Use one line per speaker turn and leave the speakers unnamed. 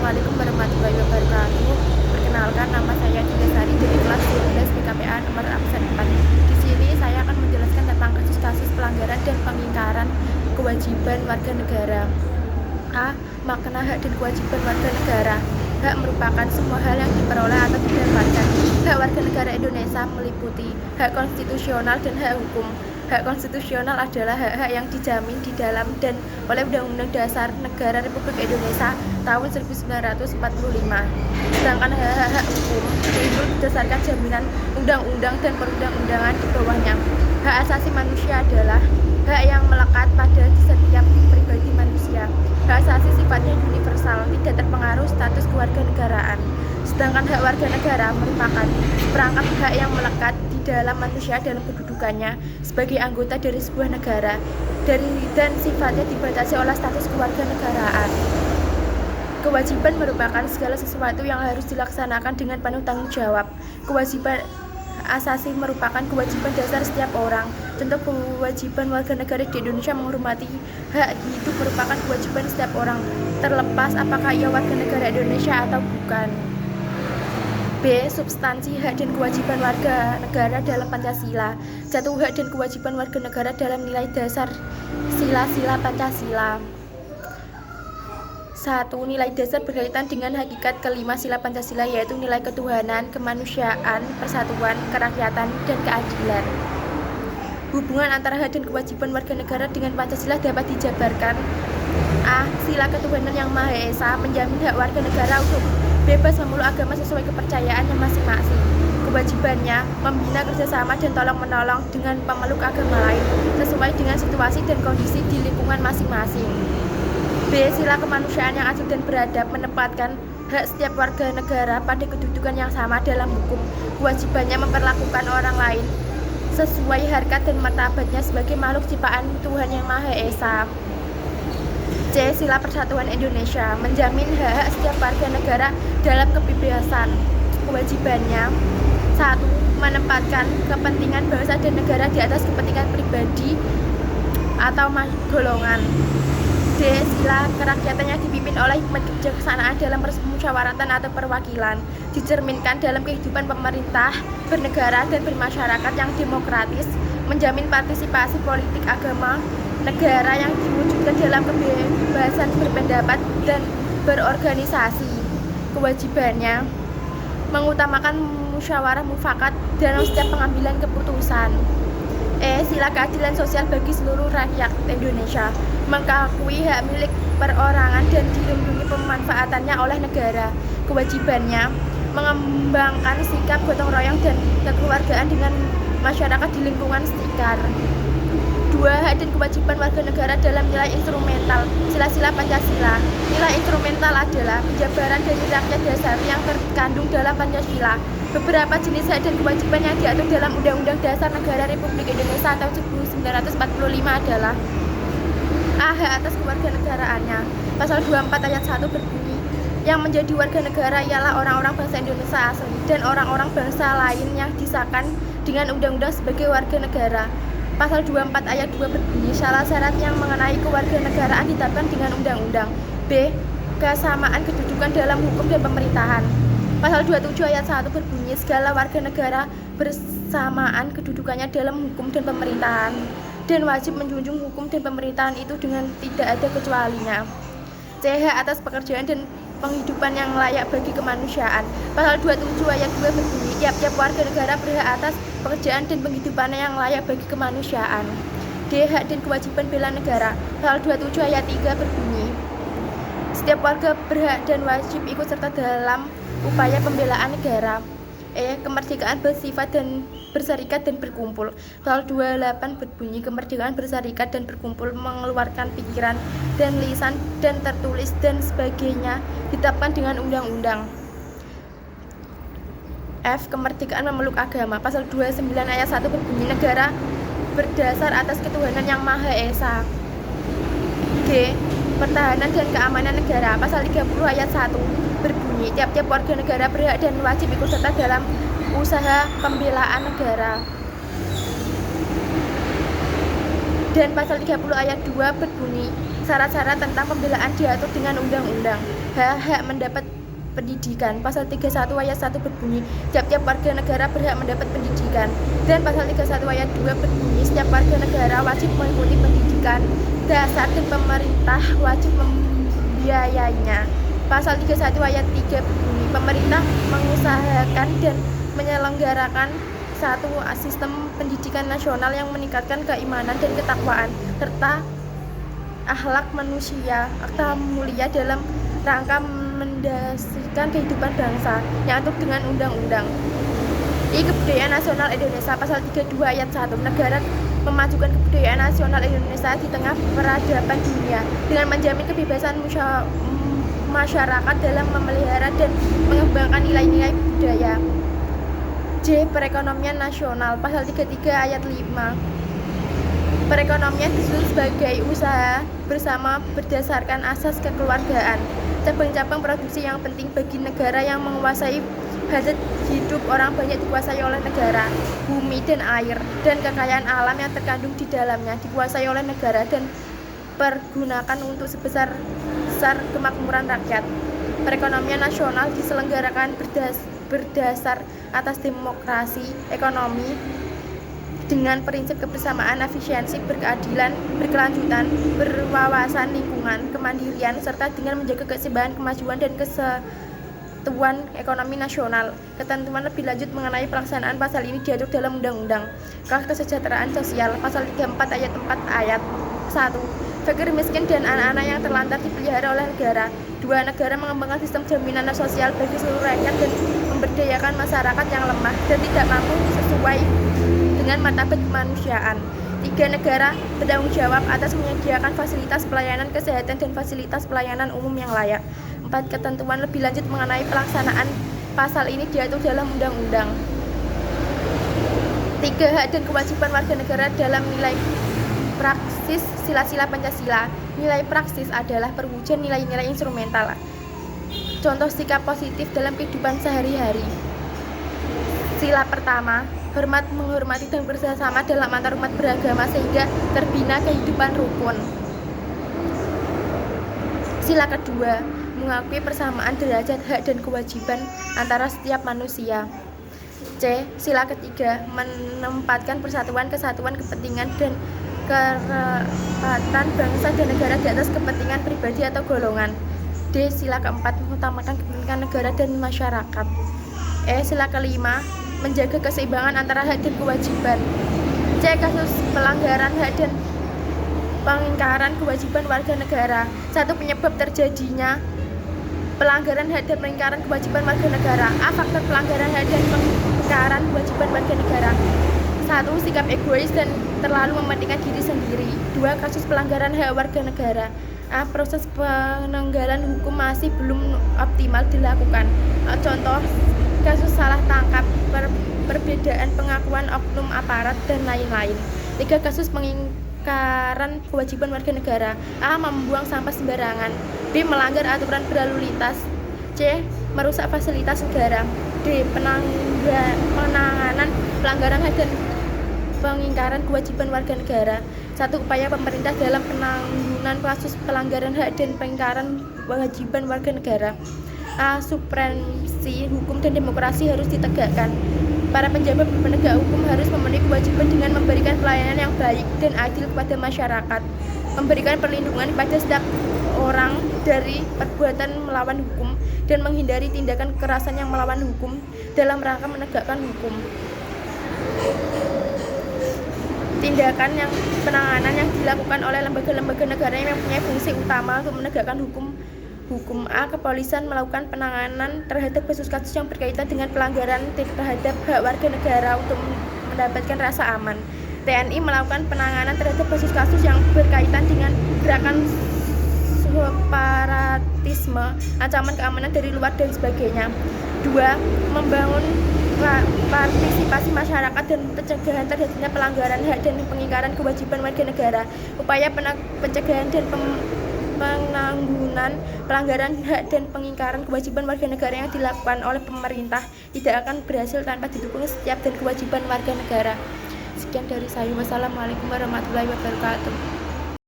Assalamualaikum warahmatullahi wabarakatuh. Perkenalkan, nama saya Julia Sari dari kelas 12 BKPA nomor absen 4. Di sini saya akan menjelaskan tentang kasus-kasus pelanggaran dan pengingkaran kewajiban warga negara. A. Makna hak dan kewajiban warga negara. Hak merupakan semua hal yang diperoleh atau didapatkan. Hak warga negara Indonesia meliputi hak konstitusional dan hak hukum. Hak konstitusional adalah hak-hak yang dijamin di dalam dan oleh Undang-Undang Dasar Negara Republik Indonesia tahun 1945. Sedangkan hak-hak hukum itu berdasarkan jaminan undang-undang dan perundang-undangan di bawahnya. Hak asasi manusia adalah hak yang melekat pada setiap pribadi manusia. Hak asasi sifatnya universal, tidak terpengaruh status kewarganegaraan. Sedangkan hak warga negara merupakan perangkat hak yang melekat di dalam manusia dalam kedudukannya sebagai anggota dari sebuah negara dan sifatnya dibatasi oleh status kewarganegaraan. Kewajiban merupakan segala sesuatu yang harus dilaksanakan dengan penuh tanggung jawab. Kewajiban asasi merupakan kewajiban dasar setiap orang. Contoh kewajiban warga negara di Indonesia menghormati hak hidup merupakan kewajiban setiap orang, terlepas apakah ia warga negara Indonesia atau bukan. B. Substansi hak dan kewajiban warga negara dalam Pancasila. Satu, hak dan kewajiban warga negara dalam nilai dasar sila-sila Pancasila. 1. Nilai dasar berkaitan dengan hakikat kelima sila Pancasila, yaitu nilai ketuhanan, kemanusiaan, persatuan, kerakyatan, dan keadilan. Hubungan antara hak dan kewajiban warga negara dengan Pancasila dapat dijabarkan. A. Sila ketuhanan yang Maha Esa menjamin hak warga negara untuk bebas memeluk agama sesuai kepercayaannya masing-masing. Kewajibannya membina kerjasama dan tolong-menolong dengan pemeluk agama lain sesuai dengan situasi dan kondisi di lingkungan masing-masing. B. Sila kemanusiaan yang adil dan beradab menempatkan hak setiap warga negara pada kedudukan yang sama dalam hukum. Kewajibannya memperlakukan orang lain sesuai harkat dan martabatnya sebagai makhluk ciptaan Tuhan yang Maha Esa. C. Sila persatuan Indonesia menjamin hak setiap warga negara dalam kebebasan. Kewajibannya 1. Menempatkan kepentingan bangsa dan negara di atas kepentingan pribadi atau golongan. D. Sila kerakyatannya dipimpin oleh hikmat kebijaksanaan dalam permusyawaratan atau perwakilan, dicerminkan dalam kehidupan pemerintah, bernegara, dan bermasyarakat yang demokratis, menjamin partisipasi politik agama negara yang diwujudkan dalam kebebasan berpendapat dan berorganisasi. Kewajibannya mengutamakan musyawarah mufakat dalam setiap pengambilan keputusan. E. Sila keadilan sosial bagi seluruh rakyat Indonesia, mengakui hak milik perorangan dan dilindungi pemanfaatannya oleh negara. Kewajibannya mengembangkan sikap gotong royong dan kekeluargaan dengan masyarakat di lingkungan sekitar. 2. Hak dan kewajiban warga negara dalam nilai instrumental sila-sila Pancasila. Nilai instrumental adalah penjabaran dari rakyat dasar yang terkandung dalam Pancasila. Beberapa jenis hak dan kewajiban yang diatur dalam Undang-Undang Dasar Negara Republik Indonesia tahun 1945 adalah A. Hak atas kewarganegaraannya. Pasal 24 ayat 1 berbunyi, yang menjadi warga negara ialah orang-orang bangsa Indonesia asli dan orang-orang bangsa lain yang disahkan dengan undang-undang sebagai warga negara. Pasal 24 ayat 2 berbunyi, salah syarat yang mengenai kewarganegaraan ditetapkan dengan undang-undang. B. Kesamaan kedudukan dalam hukum dan pemerintahan. Pasal 27 ayat 1 berbunyi, segala warga negara bersamaan kedudukannya dalam hukum dan pemerintahan dan wajib menjunjung hukum dan pemerintahan itu dengan tidak ada kecualinya. C. Hak atas pekerjaan dan penghidupan yang layak bagi kemanusiaan. Pasal 27 ayat 2 berbunyi, tiap-tiap warga negara berhak atas pekerjaan dan penghidupan yang layak bagi kemanusiaan. D. Hak dan kewajiban bela negara. Pasal 27 ayat 3 berbunyi, setiap warga berhak dan wajib ikut serta dalam upaya pembelaan negara. E. Kemerdekaan bersifat dan berserikat dan berkumpul. Pasal 28 berbunyi, kemerdekaan berserikat dan berkumpul, mengeluarkan pikiran dan lisan dan tertulis dan sebagainya ditetapkan dengan undang-undang. F. Kemerdekaan memeluk agama. Pasal 29 ayat 1 berbunyi, negara berdasar atas ketuhanan yang Maha Esa. G. Pertahanan dan keamanan negara. Pasal 30 ayat 1 berbunyi, tiap-tiap warga negara berhak dan wajib ikut serta dalam usaha pembelaan negara. Dan pasal 30 ayat 2 berbunyi, syarat-syarat tentang pembelaan diatur dengan undang-undang. Hak mendapat pendidikan. Pasal 31 ayat 1 berbunyi, tiap-tiap warga negara berhak mendapat pendidikan. Dan pasal 31 ayat 2 berbunyi, setiap warga negara wajib mengikuti pendidikan dasar dan pemerintah wajib membiayainya. Pasal 31 ayat 3 berbunyi, pemerintah mengusahakan dan menyelenggarakan satu sistem pendidikan nasional yang meningkatkan keimanan dan ketakwaan serta akhlak manusia akta mulia dalam rangka mendasarkan kehidupan bangsa yang atur dengan undang-undang. Di Kebudayaan Nasional Indonesia pasal 32 ayat 1, negara memajukan kebudayaan nasional Indonesia di tengah peradaban dunia dengan menjamin kebebasan masyarakat dalam memelihara dan mengembangkan nilai-nilai budaya. J. Perekonomian nasional pasal 33 ayat 5. Perekonomian disusun sebagai usaha bersama berdasarkan asas kekeluargaan. Cabang-cabang produksi yang penting bagi negara yang menguasai hajat hidup orang banyak dikuasai oleh negara. Bumi dan air dan kekayaan alam yang terkandung di dalamnya dikuasai oleh negara dan pergunakan untuk sebesar kemakmuran rakyat. Perekonomian nasional diselenggarakan berdasar atas demokrasi ekonomi dengan prinsip kebersamaan, efisiensi, berkeadilan, berkelanjutan, berwawasan lingkungan, kemandirian, serta dengan menjaga keseimbangan, kemajuan, dan kesatuan ekonomi nasional. Ketentuan lebih lanjut mengenai pelaksanaan pasal ini diatur dalam Undang-Undang Kesejahteraan Sosial pasal 34 ayat 4 ayat 1. Fakir miskin dan anak-anak yang terlantar dipelihara oleh negara. 2. Negara mengembangkan sistem jaminan sosial bagi seluruh rakyat dan memberdayakan masyarakat yang lemah dan tidak mampu sesuai dengan martabat kemanusiaan. 3. Negara bertanggung jawab atas menyediakan fasilitas pelayanan kesehatan dan fasilitas pelayanan umum yang layak. 4. Ketentuan lebih lanjut mengenai pelaksanaan pasal ini diatur dalam undang-undang. 3. Hak dan kewajiban warga negara dalam nilai praksis sila-sila Pancasila. Nilai praksis adalah perwujudan nilai-nilai instrumental. Contoh sikap positif dalam kehidupan sehari-hari. Sila pertama, menghormati dan bersama dalam antarumat beragama sehingga terbina kehidupan rukun. Sila kedua, mengakui persamaan derajat hak dan kewajiban antara setiap manusia. C. Sila ketiga, menempatkan persatuan, kesatuan, kepentingan dan kerapatan bangsa dan negara di atas kepentingan pribadi atau golongan. D. Sila keempat, mengutamakan kepentingan negara dan masyarakat. E. Sila kelima, menjaga keseimbangan antara hak dan kewajiban. C. Kasus pelanggaran hak dan pengingkaran kewajiban warga negara. 1. Penyebab terjadinya pelanggaran hak dan pengingkaran kewajiban warga negara. A. Faktor pelanggaran hak dan pengingkaran kewajiban warga negara. 1. Sikap egois dan terlalu mementingkan diri sendiri. 2. Kasus pelanggaran hak warga negara. A. Proses penanggalan hukum masih belum optimal dilakukan. Contoh kasus salah tangkap, perbedaan pengakuan oknum aparat, dan lain-lain. 3. Kasus pengingkaran kewajiban warga negara. A. Membuang sampah sembarangan. B. Melanggar aturan berlalu lintas. C. Merusak fasilitas negara. D. Penanganan pelanggaran hak dan pengingkaran kewajiban warga negara. 1. Upaya pemerintah dalam penanganan kasus pelanggaran hak dan pengingkaran kewajiban warga negara. A. Supremasi hukum dan demokrasi harus ditegakkan. Para penjabat penegak hukum harus memenuhi kewajiban dengan memberikan pelayanan yang baik dan adil kepada masyarakat, memberikan perlindungan kepada setiap orang dari perbuatan melawan hukum, dan menghindari tindakan kekerasan yang melawan hukum dalam rangka menegakkan hukum. Tindakan yang penanganan yang dilakukan oleh lembaga-lembaga negara yang mempunyai fungsi utama untuk menegakkan hukum. A. Kepolisian melakukan penanganan terhadap kasus-kasus yang berkaitan dengan pelanggaran terhadap hak warga negara untuk mendapatkan rasa aman. TNI melakukan penanganan terhadap kasus-kasus yang berkaitan dengan gerakan separatisme, ancaman keamanan dari luar dan sebagainya. 2. Membangun partisipasi masyarakat dan pencegahan terjadinya pelanggaran hak dan pengingkaran kewajiban warga negara. Upaya pencegahan dan penanggulangan pelanggaran hak dan pengingkaran kewajiban warga negara yang dilakukan oleh pemerintah tidak akan berhasil tanpa didukung setiap dan kewajiban warga negara. Sekian dari saya. Wassalamualaikum warahmatullahi wabarakatuh.